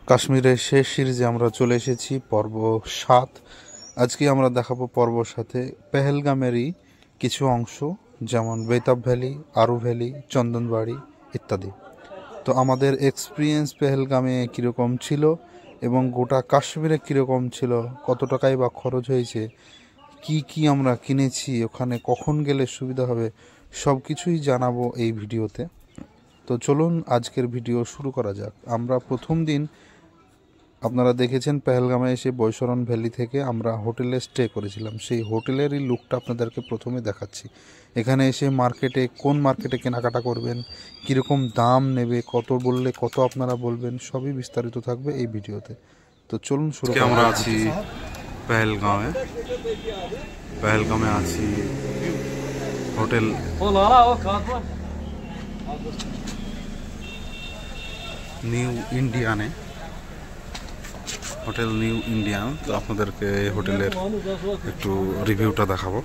কাশ্মীরের শেষ সিরিজে আমরা চলে এসেছি পর্ব 7। আজকে আমরা দেখাবো পর্ব 7-এ পেহেলগামেরই কিছু অংশ, যেমন বেতাব ভ্যালি, আরু ভ্যালি, চন্দনবাড়ি ইত্যাদি। তো আমাদের এক্সপিরিয়েন্স পেহেলগামে কীরকম ছিল এবং গোটা কাশ্মীরে কীরকম ছিল, কত টাকাই বা খরচ হয়েছে, কি কি আমরা কিনেছি, ওখানে কখন গেলে সুবিধা হবে, সব কিছুই জানাবো এই ভিডিওতে। তো চলুন আজকের ভিডিও শুরু করা যাক। আমরা প্রথম দিন আপনারা দেখেছেন পেহেলগামে এসে বৈশরণ ভ্যালি থেকে আমরা হোটেলে স্টে করেছিলাম। সেই হোটেলেরই লুকটা আপনাদেরকে প্রথমে দেখাচ্ছি। এখানে এসে কোন মার্কেটে কেনাকাটা করবেন, কীরকম দাম নেবে, কত বললে কত আপনারা বলবেন, সবই বিস্তারিত থাকবে এই ভিডিওতে। তো চলুন শুরু করি। আমরা আছি পেহেলগামে আছি হোটেল নিউ ইন্ডিয়ানে, হোটেল নিউ ইন্ডিয়ান। তো আপনাদেরকে এই হোটেলের একটু রিভিউটা দেখাবো।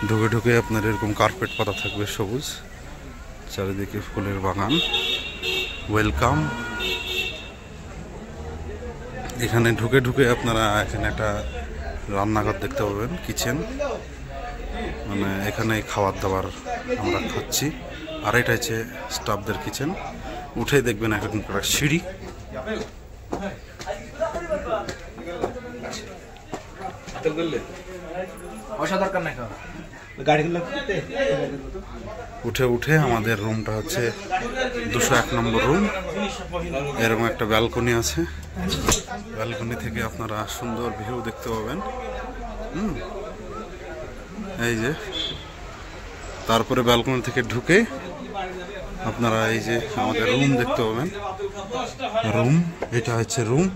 ঢুকে ঢুকে আপনার এরকম কার্পেট পাতা থাকবে সবুজ, চারিদিকে ফুলের বাগান, ওয়েলকাম। এখানে ঢুকে ঢুকে আপনারা এখানে একটা রান্নাঘর দেখতে পাবেন, কিচেন, মানে এখানে খাবার দাবার আমরা খাচ্ছি। আর এটা হচ্ছে স্টাফদের কিচেন। উঠেই দেখবেন এরকম একটা সিঁড়ি, উঠে উঠে আমাদের রুমটা হচ্ছে 201 নম্বর রুম। এরকম একটা ব্যালকনি আছে, ব্যালকনি থেকে আপনারা সুন্দর ভিউ দেখতে পাবেন। এই যে, তারপরে ব্যালকনি থেকে ঢুকে আপনারা এই যে আমাদের রুম দেখতে পাবেন। রুম, এটা হচ্ছে রুম,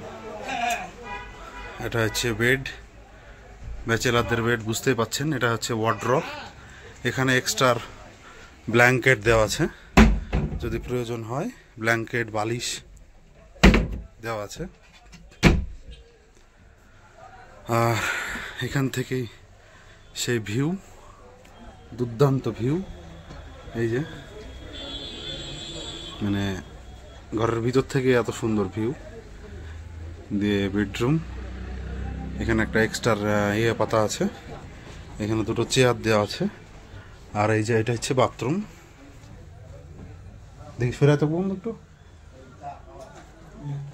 এটা হচ্ছে বেড, ব্যাচেলারদের বেড, বুঝতেই পাচ্ছেন। এটা হচ্ছে ওয়ার্ড্রপ, এখানে এক্সট্রা ব্ল্যাঙ্কেট দেওয়া আছে, যদি প্রয়োজন হয় ব্ল্যাঙ্কেট বালিশ দেওয়া আছে। আর এখান থেকেই সেই ভিউ, দুর্দান্ত ভিউ। এই যে, মানে ঘরের ভিতর থেকে এত সুন্দর ভিউ দিয়ে বেডরুম। এখানে একটা এক্সট্রা পাতা আছে, এখানে দুটো চেয়ার দেওয়া আছে। আর এই যে এটা হচ্ছে বাথরুম, দেখি ফেরাতে বলুন একটু।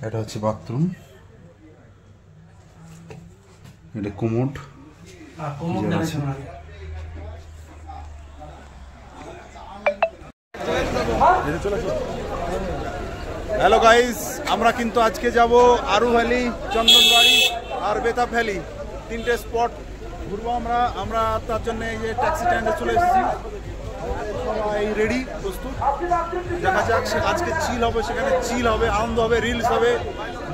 এটা হচ্ছে বাথরুম, এটা কোমোড আছে। হ্যালো গাইস, আমরা কিন্তু আজকে যাব আরু ভ্যালি, চন্দনবাড়ি আর বেতাব ভ্যালি, 3টে স্পট ঘুরবো আমরা তার জন্য এই যে ট্যাক্সি স্ট্যান্ডে চলে এসেছি। সবাই রেডি, প্রস্তুত। দেখা যাক আজকে চিল হবে, সেখানে চিল হবে, আনন্দ হবে, রিলস হবে,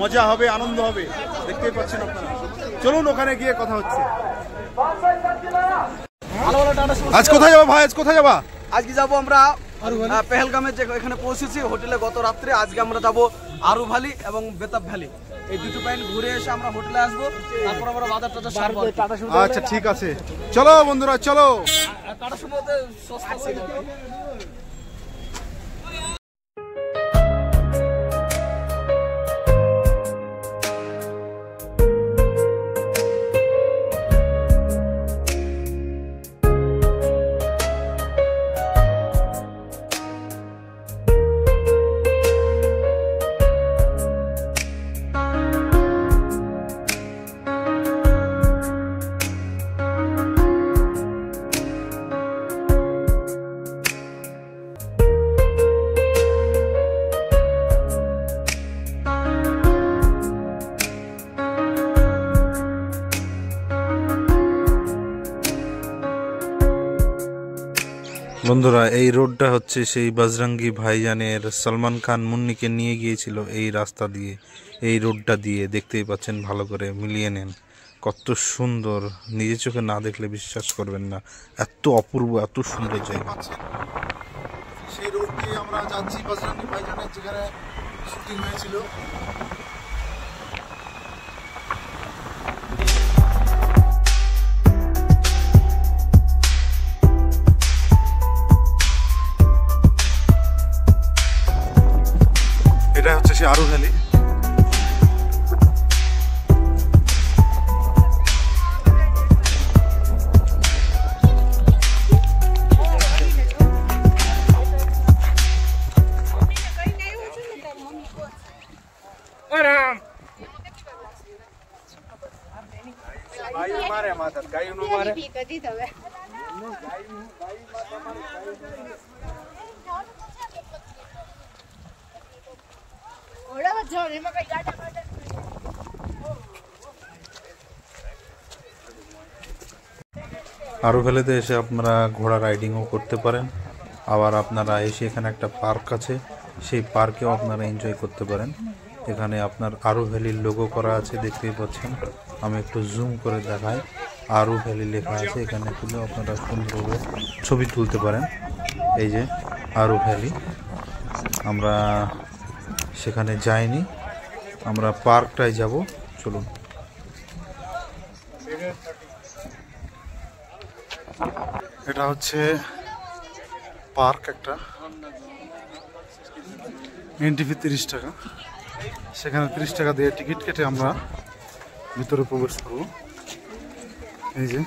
মজা হবে, আনন্দ হবে, দেখতেই পাচ্ছেন আপনারা। চলুন ওখানে গিয়ে কথা হচ্ছে। আজ কোথায় যাবো ভাই, আজ কোথায় যাবা? আজকে যাবো আমরা পেহেলগামে, যে এখানে পৌঁছেছি হোটেলে গত রাত্রে। আজকে আমরা যাবো আরু ভ্যালি এবং বেতাব ভ্যালি, এই দুটো পয়েন্ট ঘুরে এসে আমরা হোটেলে আসবো, তারপর আমরা বাজার টাজার সারবো। আচ্ছা ঠিক আছে, চলো বন্ধুরা চলো। টাটা সুমোতে সস্তা ছিল। বন্ধুরা, এই রোডটা হচ্ছে সেই বজরঙ্গি ভাইজানের সলমান খান মুন্নিকে নিয়ে গিয়েছিল এই রাস্তা দিয়ে, এই রোডটা দিয়ে। দেখতেই পাচ্ছেন, ভালো করে মিলিয়ে নেন, কত সুন্দর, নিজের চোখে না দেখলে বিশ্বাস করবেন না, এত অপূর্ব, এত সুন্দর জায়গা। সেই রোড দিয়ে আমরা যাচ্ছি বজরঙ্গি ভাইজানের যেখানে শুটিং হয়েছিল। এটা হচ্ছে সে আরু ভ্যালি। আরু ভ্যালিতে এসে আপনারা ঘোড়া রাইডিংও করতে পারেন, আবার আপনারা এসে এখানে একটা পার্ক আছে, সেই পার্কেও আপনারা এনজয় করতে পারেন। এখানে আপনার আরু ভ্যালির লোগো করা আছে, দেখতেই পাচ্ছেন। আমি একটু জুম করে দেখাই, আরু ভ্যালি লেখা আছে এখানে, তুলে আপনারা সুন্দরভাবে ছবি তুলতে পারেন। এই যে আরু ভ্যালি, আমরা সেখানে যাইনি, আমরা পার্কটায় যাব, চলুন। এটা হচ্ছে পার্ক একটা, এন্ট্রি ফি 30 টাকা। সেখানে 30 টাকা দিয়ে টিকিট কেটে আমরা ভিতরে প্রবেশ করব। এই যে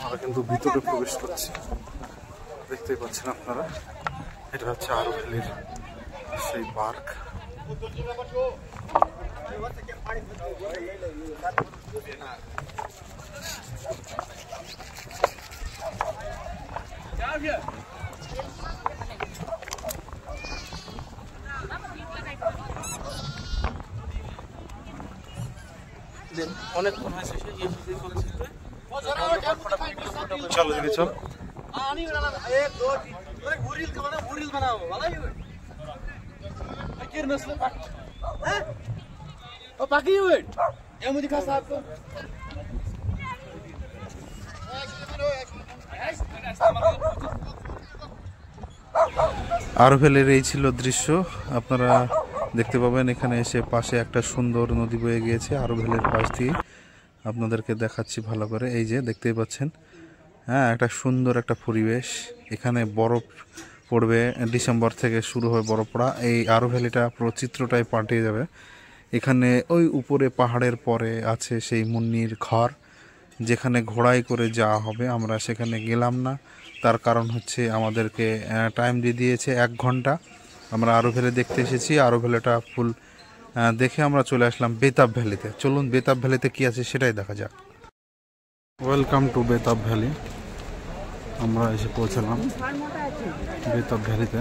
আমরা কিন্তু ভিতরে প্রবেশ করছি, দেখতেই পাচ্ছেন আপনারা। এটা হচ্ছে আরু ভ্যালির সেই পার্ক। চলো দিদি চল। আরু ভ্যালির এই ছিল দৃশ্য, আপনারা দেখতে পাবেন। এখানে এসে পাশে একটা সুন্দর নদী বয়ে গিয়েছে আরু ভ্যালির পাশ দিয়ে, আপনাদেরকে দেখাচ্ছি ভালো করে। এই যে দেখতেই পাচ্ছেন, হ্যাঁ, একটা সুন্দর একটা পরিবেশ। এখানে বরফ পড়বে, ডিসেম্বর থেকে শুরু হয় বরফ পড়া। এই আরু ভ্যালিটা পুরো চিত্রটাই পাল্টে যাবে। এখানে ওই উপরে পাহাড়ের পরে আছে সেই মুন্নির ঘর, যেখানে ঘোড়ায় করে যাওয়া হবে। আমরা সেখানে গেলাম না, তার কারণ হচ্ছে আমাদেরকে টাইম দিয়ে দিয়েছে 1 ঘন্টা। আমরা আরু ভ্যালি দেখতে এসেছি, আরু ভ্যালিটা ফুল দেখে আমরা চলে আসলাম বেতাব ভ্যালিতে। চলুন বেতাব ভ্যালিতে কি আছে সেটাই দেখা যাক। Welcome to Betaab valley. আমরা এসে পৌঁছলাম বেতাব ভ্যালিতে।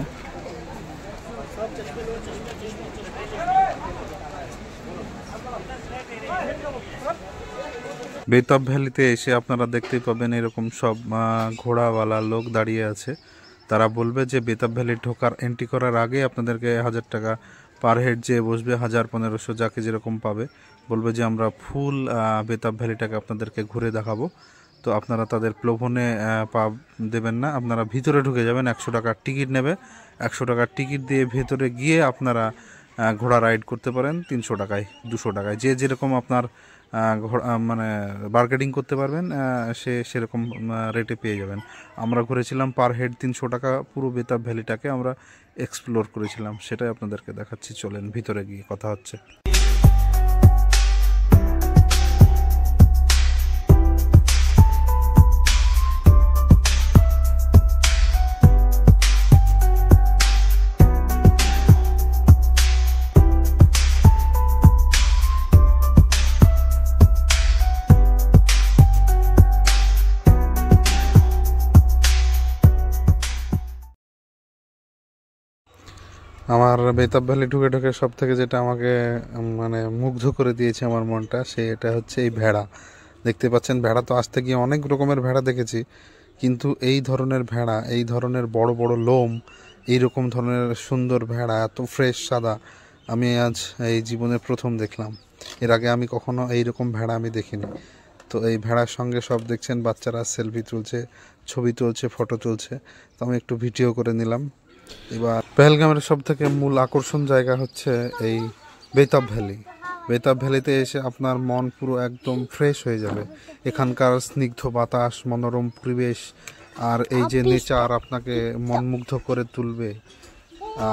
বেতাব ভ্যালিতে এসে আপনারা দেখতেই পাবেন এরকম সব ঘোড়াওয়ালা লোক দাঁড়িয়ে আছে। তারা বলবে যে বেতাব ভ্যালি ঢোকার এন্ট্রি করার আগে আপনাদেরকে 1000 টাকা পার হেড যে বসবে, 1000-1500 যাকে যেরকম পাবে, বলবে যে আমরা ফুল বেতাব ভ্যালিটাকে আপনাদেরকে ঘুরে দেখাবো। তো আপনারা তাদের প্রলোভনে পা দেবেন না, আপনারা ভিতরে ঢুকে যাবেন। 100 টাকার টিকিট নেবে, 100 টাকার টিকিট দিয়ে ভেতরে গিয়ে আপনারা ঘোড়া রাইড করতে পারেন 300 টাকায়, 200 টাকায়, যে যেরকম আপনার মানে বার্গেনিং করতে পারবেন, সে সেরকম রেটে পেয়ে যাবেন। আমরা ঘুরেছিলাম পার হেড 300 টাকা, পুরো বেতাব ভ্যালিটাকে আমরা এক্সপ্লোর করেছিলাম, সেটাই আপনাদেরকে দেখাচ্ছি। চলেন ভিতরে গিয়ে কথা হচ্ছে। আমার বেতাব ভ্যালি ঢুকে ঢুকে সব থেকে যেটা আমাকে মানে মুগ্ধ করে দিয়েছে আমার মনটা, সেটা হচ্ছে এই ভেড়া। দেখতে পাচ্ছেন, ভেড়া তো আসতে গিয়ে অনেক রকমের ভেড়া দেখেছি, কিন্তু এই ধরনের ভেড়া, এই ধরনের বড় বড় লোম, এইরকম ধরনের সুন্দর ভেড়া, এত ফ্রেশ সাদা, আমি আজ এই জীবনে প্রথম দেখলাম। এর আগে আমি কখনো এইরকম ভেড়া আমি দেখিনি। তো এই ভেড়ার সঙ্গে সব দেখছেন বাচ্চারা সেলফি তুলছে, ছবি তুলছে, ফটো তুলছে। তো আমি একটু ভিডিও করে নিলাম। এবার পেহেলগামের সব থেকে মূল আকর্ষণ জায়গা হচ্ছে এই বেতাব ভ্যালি। বেতাব ভ্যালিতে এসে আপনার মন পুরো একদম ফ্রেশ হয়ে যাবে। এখানকার স্নিগ্ধ বাতাস, মনোরম পরিবেশ, আর এই যে নেচার আপনাকে মনমুগ্ধ করে তুলবে।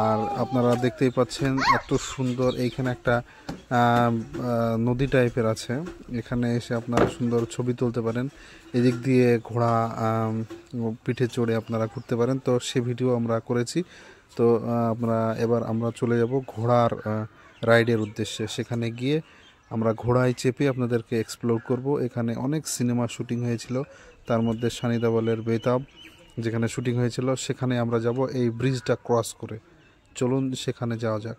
আর আপনারা দেখতেই পাচ্ছেন এত সুন্দর, এইখানে একটা নদী টাইপের আছে, এখানে এসে আপনারা সুন্দর ছবি তুলতে পারেন। এদিক দিয়ে ঘোড়া পিঠে চড়ে আপনারা ঘুরতে পারেন। তো সে ভিডিও আমরা করেছি। তো এবার আমরা চলে যাব ঘোড়ার রাইডের উদ্দেশ্যে। সেখানে গিয়ে আমরা ঘোড়ায় চেপে আপনাদেরকে এক্সপ্লোর করব। এখানে অনেক সিনেমা শুটিং হয়েছিল, তার মধ্যে সানি দেওয়ালের বেতাব যেখানে শুটিং হয়েছিল সেখানে আমরা যাব এই ব্রিজটা ক্রস করে। চলুন সেখানে যাওয়া যাক।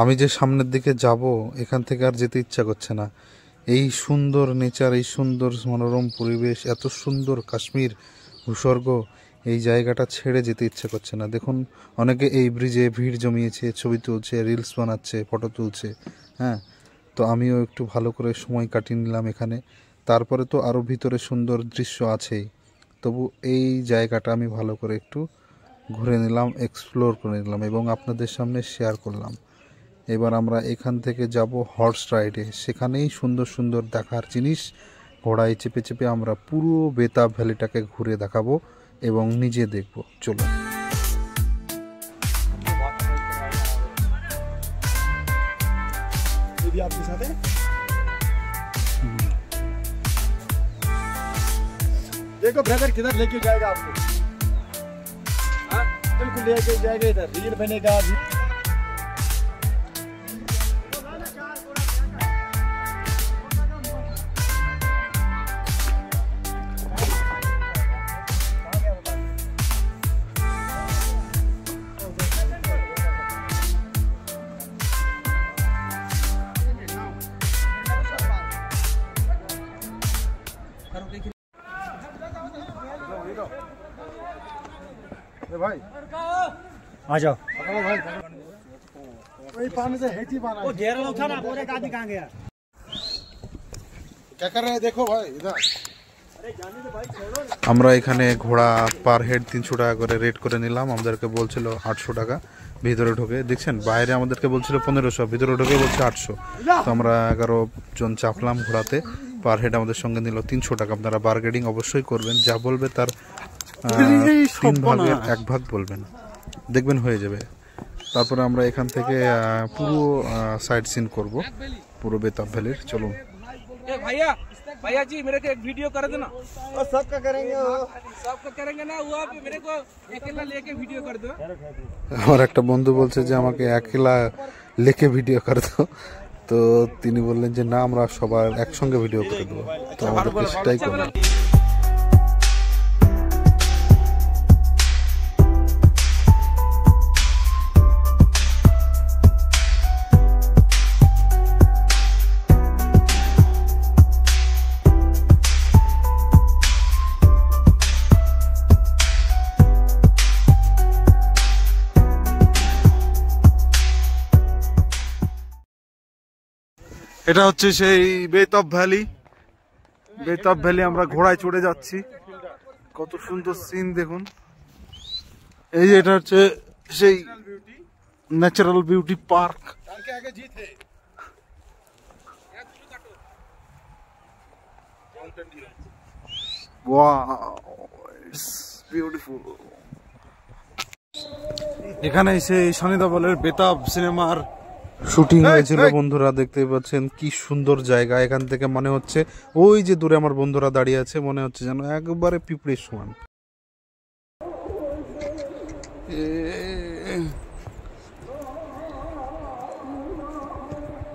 আমি যে সামনের দিকে যাব এখান থেকে আর যেতে ইচ্ছা করছে না। এই সুন্দর নেচার, এই সুন্দর মনোরম পরিবেশ, এত সুন্দর কাশ্মীর ভূস্বর্গ, এই জায়গাটা ছেড়ে যেতে ইচ্ছা করছে না। দেখুন অনেকে এই ব্রিজে ভিড় জমিয়েছে, ছবি তুলছে, রিলস বানাচ্ছে, ফটো তুলছে। হ্যাঁ, তো আমিও একটু ভালো করে সময় কাটিয়ে নিলাম এখানে। তারপরে তো আরও ভিতরে সুন্দর দৃশ্য আছেই, তবু এই জায়গাটা আমি ভালো করে একটু ঘুরে নিলাম, এক্সপ্লোর করে নিলাম এবং আপনাদের সামনে শেয়ার করলাম। এবার আমরা এখান থেকে যাব হর্স রাইডে। সেখানেই সুন্দর সুন্দর দেখার জিনিস, ঘোড়ায় চেপে চেপে আমরা পুরো বেতাব ভ্যালিটাকে ঘুরে দেখাবো এবং নিজে দেখব। চলুন। देखो ब्रदर किधर लेके जाएगा आपको? बिल्कुल लेके जाएगा, इधर रील बनेगा। भाई आ जाओ भाई, वही पानी से हेची पाना। वो घेरा उठा ना, पूरे आदमी कहाँ गया? क्या कर रहे हैं देखो भाई इधर। আমরা এখানে ঘোড়া পার হেড 300 টাকা করে রেট করে নিলাম। আমাদেরকে বলছিল 800 টাকা ভিতরে ঢোকে। দেখছেন বাইরে আমাদেরকে বলছিল 1500, ভিতরে ঢোকে বলছে 800। তো আমরা 11 জন চাপলাম ঘোড়াতে। পার হেড আমাদের সঙ্গে নিল 300 টাকা। আপনারা বার্গেনিং অবশ্যই করবেন, যা বলবে তার 3 ভাগের 1 ভাগ বলবেন, দেখবেন হয়ে যাবে। তারপরে আমরা এখান থেকে পুরো সাইড সিন করব পুরো বেতাব ভ্যালির। চলুন। भैया भैया जी मेरे को एक वीडियो कर देना। और सबका करेंगे, सबका करेंगे ना, वो आप मेरे को अकेला लेके वीडियो कर दो। আমার একটা বন্ধু বলছে যে আমাকে একলা লেকে ভিডিও করে দাও। তো তিনি বললেন যে না, আমরা সবার একসঙ্গে ভিডিও করে দেবো। তো আমাদেরকে সেটাই করলাম। এটা হচ্ছে সেই বেতাব ভ্যালি। বেতাব ভ্যালি আমরা ঘোড়ায় চড়ে যাচ্ছি। কত সুন্দর সিন দেখুন। এই যে এটা হচ্ছে সেই ন্যাচারাল বিউটি পার্ক। এখানে সেই সানি দেওয়ালের বেতাব সিনেমার শুটিং হয়েছিল বন্ধুরা। দেখতেই পাচ্ছেন কি সুন্দর জায়গা। এখান থেকে মনে হচ্ছে ওই যে দূরে আমার বন্ধুরা দাঁড়িয়ে আছে, মনে হচ্ছে যেন একবারে পিঁপড়ের সমান।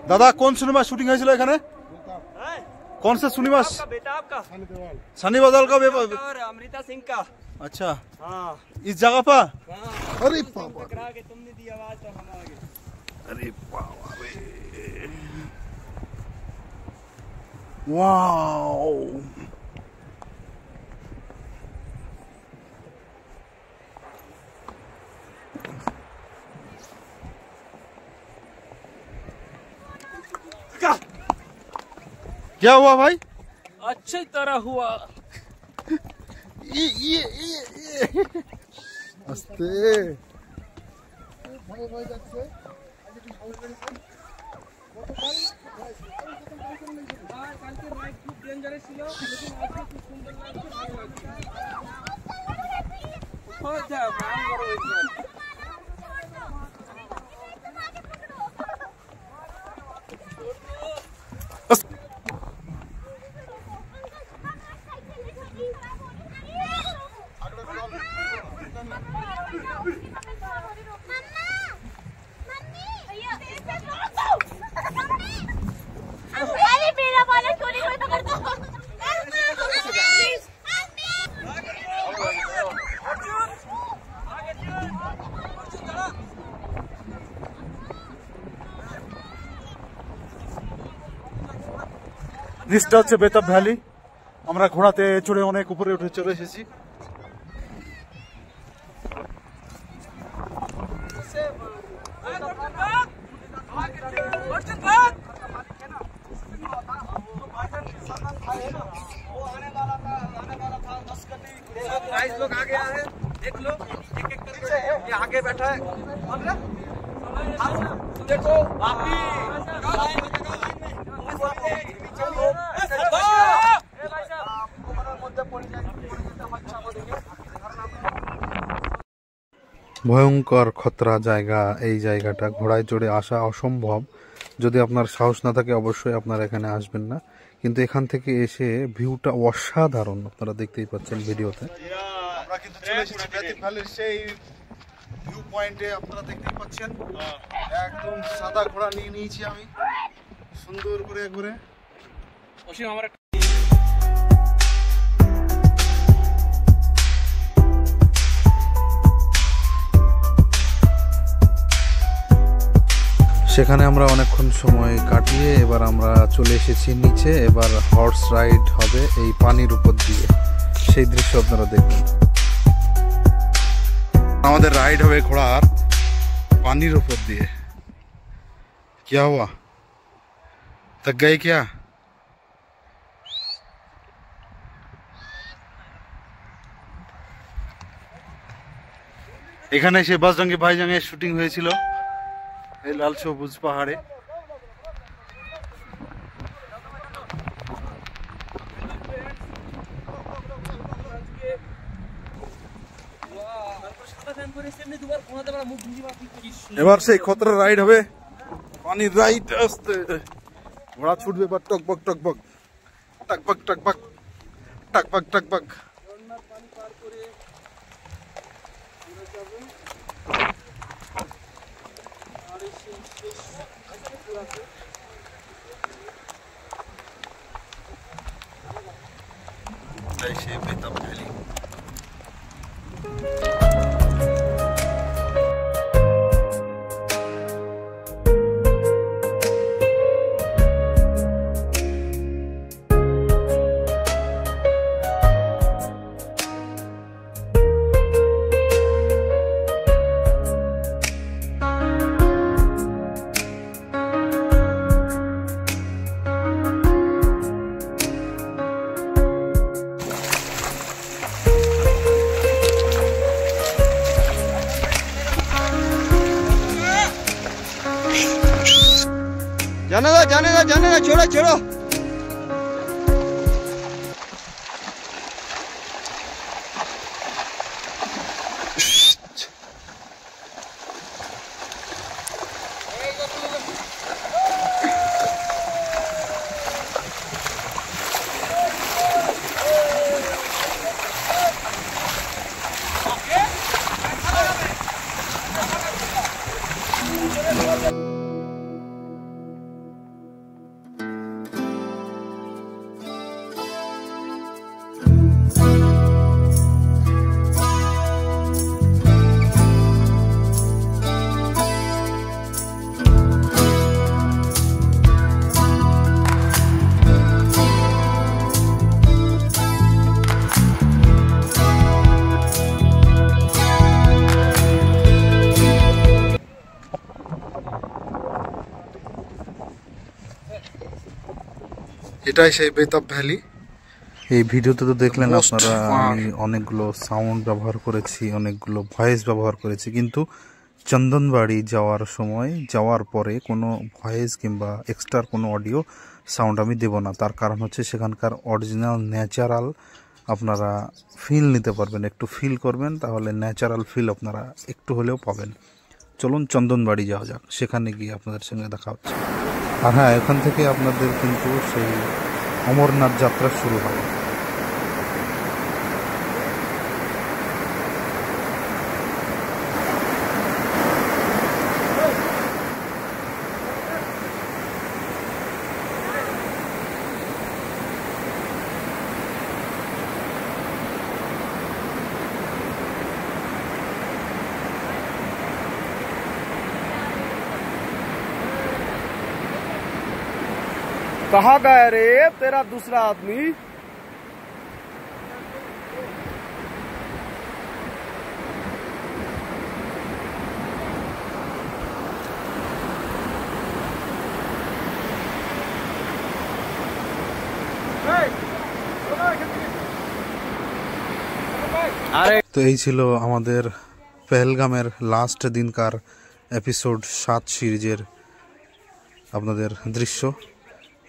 দাদা কোন সিনেমা শুটিং হয়েছিল এখানে? कौन सा सिनेमा? बेताब का, सनी बदल का, और अमृता सिंह का। अच्छा हाँ, इस जगह पर। हाँ। अरे बाबा तुमने दी आवाज तो हम आ गए। अरे बाबा रे वाओ क्या हुआ भाई? अच्छी तरह हुआ। ये আস্তে নিচটা হচ্ছে বেতাব ভ্যালি। আমরা ঘোড়াতে চড়ে অনেক উপরে উঠে চলে এসেছি। लोग आ गया है, देख लो एक एक करके ये आगे बैठा है। देखो वापी ভয়ঙ্কর খতরা জায়গা। এই জায়গাটা ঘোড়ায় চড়ে আসা অসম্ভব। যদি আপনার সাহস না থাকে অবশ্যই আপনারা এখানে আসবেন না, কিন্তু এখান থেকে এসে ভিউটা অসাধারণ। আপনারা দেখতেই পাচ্ছেন ভিডিওতে। আমরা কিন্তু চলে এসেছি বেতাব ভ্যালির সেই ভিউ পয়েন্টে। আপনারা দেখতেই পাচ্ছেন একদম সাদা ঘোড়া নিয়ে নিয়েছি আমি, সুন্দর করে ঘুরে। সেখানে আমরা অনেকক্ষণ সময় কাটিয়ে এবার আমরা চলে এসেছি নিচে। এবার হর্স রাইড হবে এই পানির উপর দিয়ে, সেই দৃশ্য আপনারা দেখবেন। আমাদের রাইড হবে ঘোড়ার পানির উপর দিয়ে। क्या हुआ? थक गए क्या? এখানে সে বাজরঙ্গি ভাইজানের শুটিং হয়েছিল এই লাল সবুজ পাহাড়ে। এবার সেই খতরা রাইড হবে, পানির রাইড। আসতে ঘোড়া ছুটবে বা টকবক টকবক টকবক টকবক টকবক টকবক। সেই বেতাব ভ্যালি। जाने दो छोड़ो छोड़ो। এটাই সেই বেতাব ভ্যালি। এই ভিডিওতে তো দেখলেন আপনারা আমি অনেকগুলো সাউন্ড ব্যবহার করেছি, অনেকগুলো ভয়েস ব্যবহার করেছি, কিন্তু চন্দনবাড়ি যাওয়ার সময় যাওয়ার পরে কোনো ভয়েস কিংবা এক্সট্রা কোনো অডিও সাউন্ড আমি দেব না। তার কারণ হচ্ছে সেখানকার অরিজিনাল ন্যাচারাল আপনারা ফিল নিতে পারবেন, একটু ফিল করবেন, তাহলে ন্যাচারাল ফিল আপনারা একটু হলেও পাবেন। চলুন চন্দনবাড়ি যাওয়া যাক, সেখানে গিয়ে আপনাদের সঙ্গে দেখা হচ্ছে। আর হ্যাঁ, এখান থেকে আপনাদের কিন্তু সেই অমরনাথ যাত্রা শুরু হবে। कहाँ गया रे तेरा दूसरा आदमी? তো এই ছিল আমাদের পেহেলগামের লাস্ট দিনকার এপিসোড 7 সিরিজের আপনাদের দৃশ্য।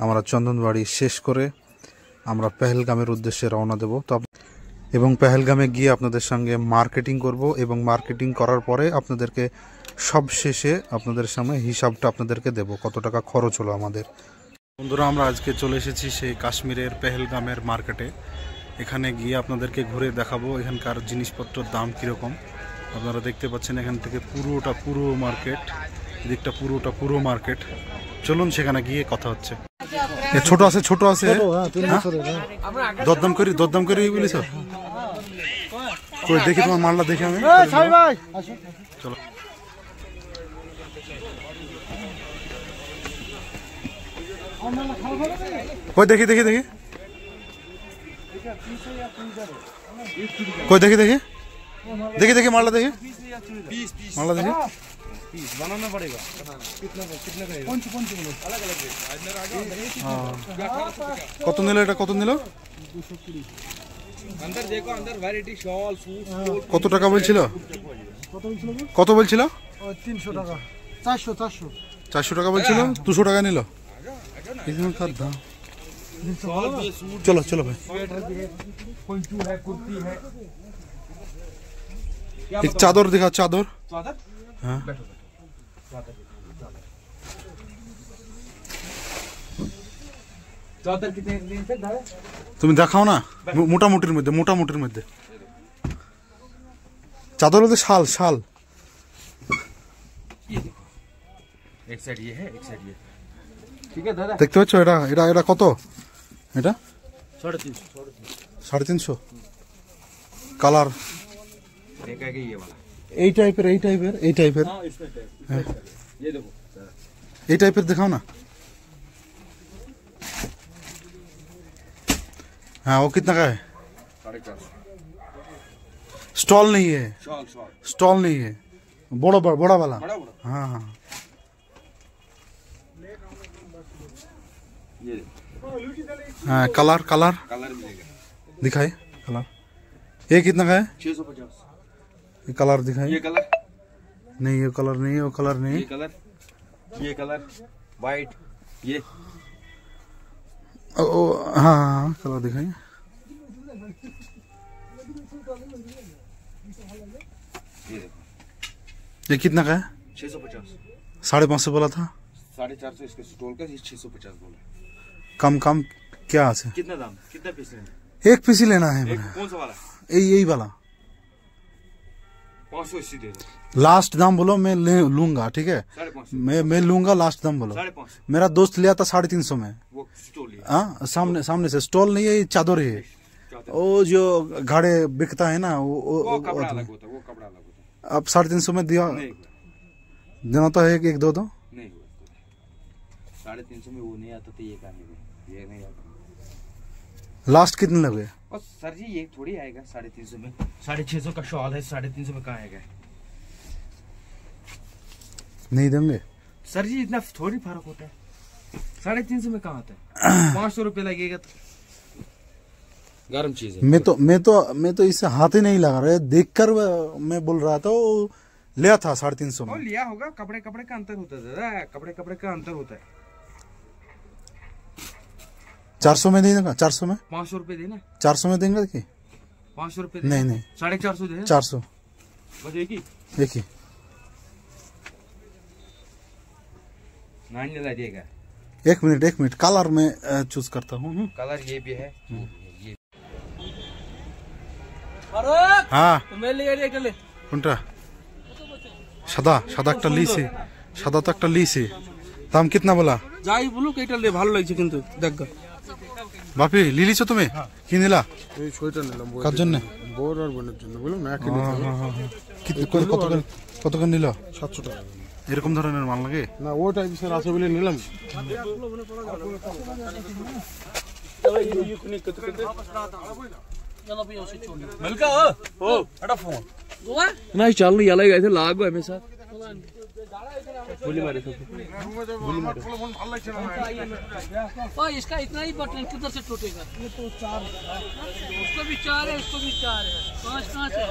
আমরা চন্দনবাড়ি শেষ করে আমরা পেহেলগামের উদ্দেশ্যে রওনা দেব। তো এবং পেহেলগামে গিয়ে আপনাদের সঙ্গে মার্কেটিং করব, এবং মার্কেটিং করার পরে আপনাদেরকে সব শেষে আপনাদের সামনে হিসাবটা আপনাদেরকে দেব, কত টাকা খরচ হলো আমাদের। বন্ধুরা, আমরা আজকে চলে এসেছি সেই কাশ্মীরের পেহেলগামের মার্কেটে। এখানে গিয়ে আপনাদেরকে ঘুরে দেখাবো এখানকার জিনিসপত্রের দাম কীরকম। আপনারা দেখতে পাচ্ছেন এখান থেকে পুরো মার্কেট, এদিকটা পুরো মার্কেট। চলুন সেখানে গিয়ে কথা হচ্ছে। ছোট আছে দরদাম করি বলিস। দেখি তোমার মালটা দেখি আমি। চলো কই দেখি কই দেখি মালটা দেখি बनाना पड़ेगा। কত নিল এটা? কত নিল? अंदर देखो, अंदर वैरायटी शॉल सूट। কত টাকা বলছিল? কত বলছিল? 300 টাকা। 400 টাকা বলছিল, 200 টাকা নিল। চলো ভাই, एक चादर दिखा। चादर? हाँ। তুমি দেখাও না, মোটামুটির মধ্যে চাদর বলতে শাল। एक साइड ये है, एक साइड ये। ठीक है दादा। দেখতে পাচ্ছ এটা কত? এটা 350 কালার ये वाला এই টাইপের हाँ, ये देखो এই টাইপের দেখাও না। हाँ, वो कितना का है? 450। स्टॉल नहीं है, शॉल स्टॉल नहीं है, बड़ा वाला। हाँ ये हाँ, कलर मिलेगा। दिखाए कलर। ये कितना का है? 650। ये कलर दिखाए। ये कलर नहीं, ये कलर नहीं है, वो कलर नहीं। ये कलर वाइट। ये हाँ, कलर दिखाइए। ये कितना का है? 650। 550 बोला था। 450 इसके स्टॉल का, 650 बोला। कम क्या है? कितना दाम? कितना पीस लेना? एक पीस ही लेना है। कौन सा वाला? यही वाला 500 इसी दे दो। लास्ट दाम बोलो, मैं लूंगा। ठीक है, 550। मैं लूंगा, लास्ट दाम बोलो। 550। मेरा दोस्त लिया था 350 में। वो स्टॉल है। हाँ, सामने से। स्टॉल नहीं है, ये चादर है। वो जो घाड़े बिकता है ना, वो कपड़ा अलग होता है, वो कपड़ा अलग होता है। अब 350 में दिया देना तो है, एक दो नहीं हुआ 350 में वो नहीं आता, तो ये कहानी ये नहीं आता। लास्ट कितने लगे? और सर जी ये थोड़ी आएगा 350 में। 650 का शॉल है, 350 में कहाँ आएगा? नहीं देंगे सर जी, इतना थोड़ी फर्क होता है। 350 में कहाँ आता है? 500 रुपये लगेगा। गर्म चीज है। मैं तो इसे हाथ ही नहीं लगा रहा, देखकर मैं बोल रहा था वो लिया था 350 में। लिया होगा, कपड़े कपड़े का अंतर होता है दादा, कपड़े कपड़े का अंतर होता है। 400 में देगा, 400 में 500 रुपये देना, 400 में देंगे कि 500 रुपये नहीं नहीं 450 दे, 400 बस एक ही नाइन ला देगा। एक मिनट कलर में चूज करता हूँ। कलर ये भी है। हाँ কোনটা সাদা একটা লিসি, সাদা তো একটা লিসি, দাম কিতনা বলা? যাই বলুক এটা ভালো লাগছে কিন্তু দেখ বাপি লিলিছো তুমি কি নিলা? এই সোয়েটার নিলাম কার জন্য? বড় আর বোনের জন্য, বললাম না একই কত করে নিল? 700 টাকা। এরকম ধরনের মাল লাগে না ও টাইপের আছে বলে নিলাম। नहीं चल नहीं अलग ऐसे लाग गए मेरे साथ गोली मारे थे। इसका इतना ही बटन किधर से टूटेगा? ये तो 4 उसको भी 4 है, इसको भी 4 है, 5 कहाँ से?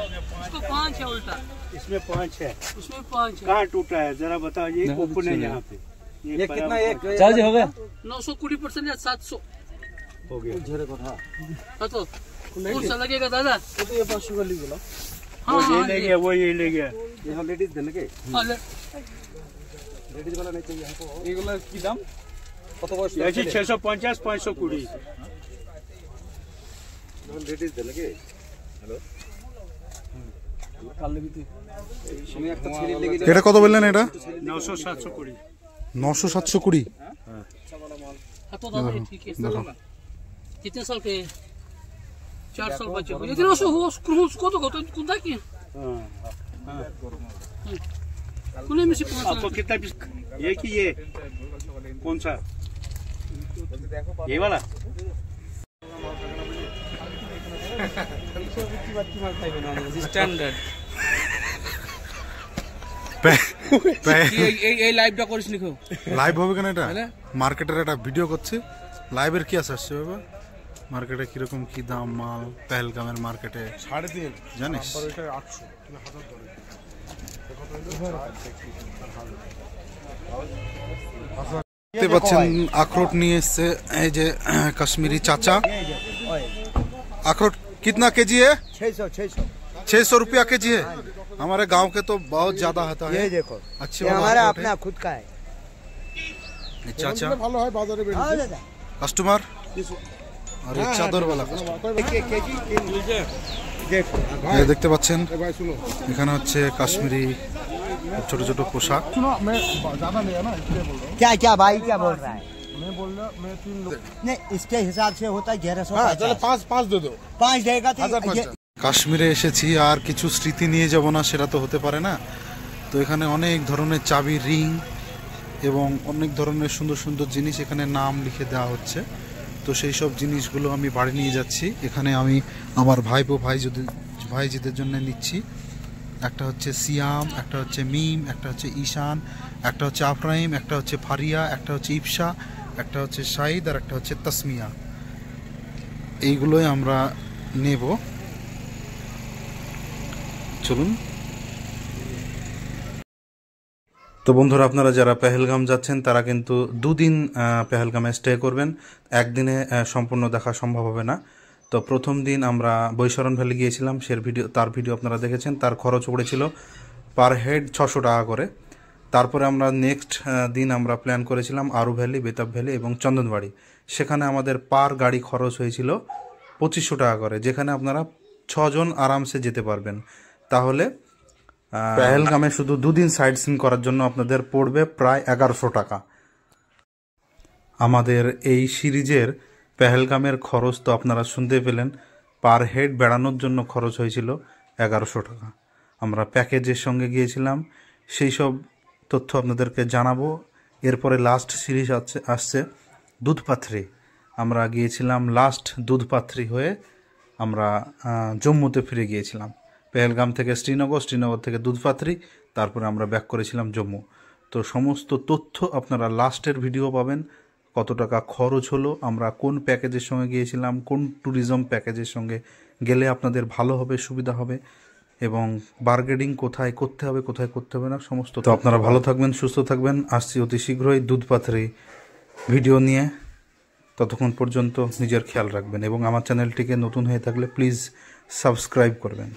इसको 5 है उल्टा, इसमें 5 है, उसमें 5 है। कहाँ टूटा है जरा बताओ। ये ओपन है यहाँ पे, ये कितना? एक चार्ज हो गया 920% या 700 हो गया। हाँ तो कौन सा लगेगा दादा? ये 500 का लीजिए। हाँ वो ये ले गया, वो ये ले गया। ये हम लेडीज देने के, हाँ लेडीज वाला नहीं चाहिए हमको। এগুলা কি দাম? কত বয়স? ऐसी 650 520। लेडीज देने के। हेलो আমি একটা ছেলে লেগে এটা কত বললেন? এটা 900 720। 900 720। हाँ तो दादा ये ठीक है। कितने साल के? 4 साल बच्चे को, लेकिन उसको तो कुंदा की कुने में से 5 आपको कितना पीस? ये कि ये कौन सा? ये वाला স্ট্যান্ডার্ড এই লাইভটা করিস নি কেউ? লাইভ হবে কেন? এটা মার্কেটের একটা ভিডিও করছে, লাইভের কি আসছে বাবা? মার্কেটে কিরকম কি দাম মাল? পেহেলগামের মার্কেটে 3.5 জানিস? এটা 800 1000 ধরে। দেখতে পাচ্ছেন আখরোট নিয়ে এসছে এই যে কাশ্মীরি চাচা। अखरोट कितना केजी है? 600 रुपया केजी है। हमारे गांव के तो बहुत ज्यादा आता है। ये देखो, अच्छे ये हमारा अपना खुद का है। चाचा ভালো হয় বাজারে বেরিয়ে। हाँ दादा, कस्टमर और ये चादर वाला कस्टमर। देखो ये देखते পাচ্ছেন ভাই শুনো, এখানে হচ্ছে কাশ্মীরি ছোট ছোট পোশাক। सुनो मैं ज्यादा नहीं है ना इसलिए बोल रहा हूँ। क्या क्या भाई क्या बोल रहा है? मैं बोल रहा मैं 3 लोग। नहीं इसके हिसाब से होता है 1150। हाँ चलो 5 दे दो। 5 देगा तो 1050। কাশ্মীরে এসেছি আর কিছু স্মৃতি নিয়ে যাব না সেটা তো হতে পারে না। তো এখানে অনেক ধরনের চাবি, রিং এবং অনেক ধরনের সুন্দর সুন্দর জিনিস এখানে নাম লিখে দেওয়া হচ্ছে। তো সেই সব জিনিসগুলো আমি বাড়ি নিয়ে যাচ্ছি। এখানে আমি আমার ভাইজিদের জন্য নিচ্ছি। একটা হচ্ছে সিয়াম, একটা হচ্ছে মিম, একটা হচ্ছে ঈশান, একটা হচ্ছে আফরাইম, একটা হচ্ছে ফারিয়া, একটা হচ্ছে ইফসা, একটা হচ্ছে শাহিদ আর একটা হচ্ছে তাসমিয়া। এইগুলোই আমরা নেব। চলুন। তো বন্ধুরা, আপনারা যারা পেহেলগাম যাচ্ছেন তারা কিন্তু 2 দিন পেহেলগামে স্টে করবেন। একদিনে সম্পূর্ণ দেখা সম্ভব হবে না। তো প্রথম দিন আমরা বৈশরণ ভ্যালি গিয়েছিলাম, তার ভিডিও আপনারা দেখেছেন। তার খরচ পড়েছিল পার হেড 600 টাকা করে। তারপরে আমরা নেক্সট দিন আমরা প্ল্যান করেছিলাম আরু ভ্যালি, বেতাব ভ্যালি এবং চন্দনবাড়ি। সেখানে আমাদের পার গাড়ি খরচ হয়েছিল 2500 টাকা করে, যেখানে আপনারা 6 জন আরামসে যেতে পারবেন। তাহলে পেহেলগামে শুধু 2 দিন সাইট সিন করার জন্য আপনাদের পড়বে প্রায় 1100 টাকা। আমাদের এই সিরিজের পেহেলগামের খরচ তো আপনারা শুনতে পেলেন। পার হেড বেড়ানোর জন্য খরচ হয়েছিল 1100 টাকা। আমরা প্যাকেজের সঙ্গে গিয়েছিলাম, সেই সব তথ্য আপনাদেরকে জানাবো। এরপরে লাস্ট সিরিজ আসছে দুধপাথরি। আমরা গিয়েছিলাম লাস্ট দুধপাথরি হয়ে আমরা জম্মুতে ফিরে গিয়েছিলাম। পেহেলগাম থেকে শ্রীনগর থেকে দুধপাথরি, তারপরে আমরা ব্যাক করেছিলাম জম্মু। তো সমস্ত তথ্য আপনারা লাস্টের ভিডিও পাবেন, কত টাকা খরচ হলো, আমরা কোন প্যাকেজের সঙ্গে গিয়েছিলাম, কোন ট্যুরিজম প্যাকেজের সঙ্গে গেলে আপনাদের ভালো হবে, সুবিধা হবে, এবং বার্গেনিং কোথায় করতে হবে কোথায় করতে হবে না সমস্ত। তো আপনারা ভালো থাকবেন, সুস্থ থাকবেন। আসছি অতি শীঘ্রই দুধপাথরি ভিডিও নিয়ে। ততক্ষণ পর্যন্ত নিজের খেয়াল রাখবেন এবং আমার চ্যানেলটিকে নতুন হয়ে থাকলে প্লিজ সাবস্ক্রাইব করবেন।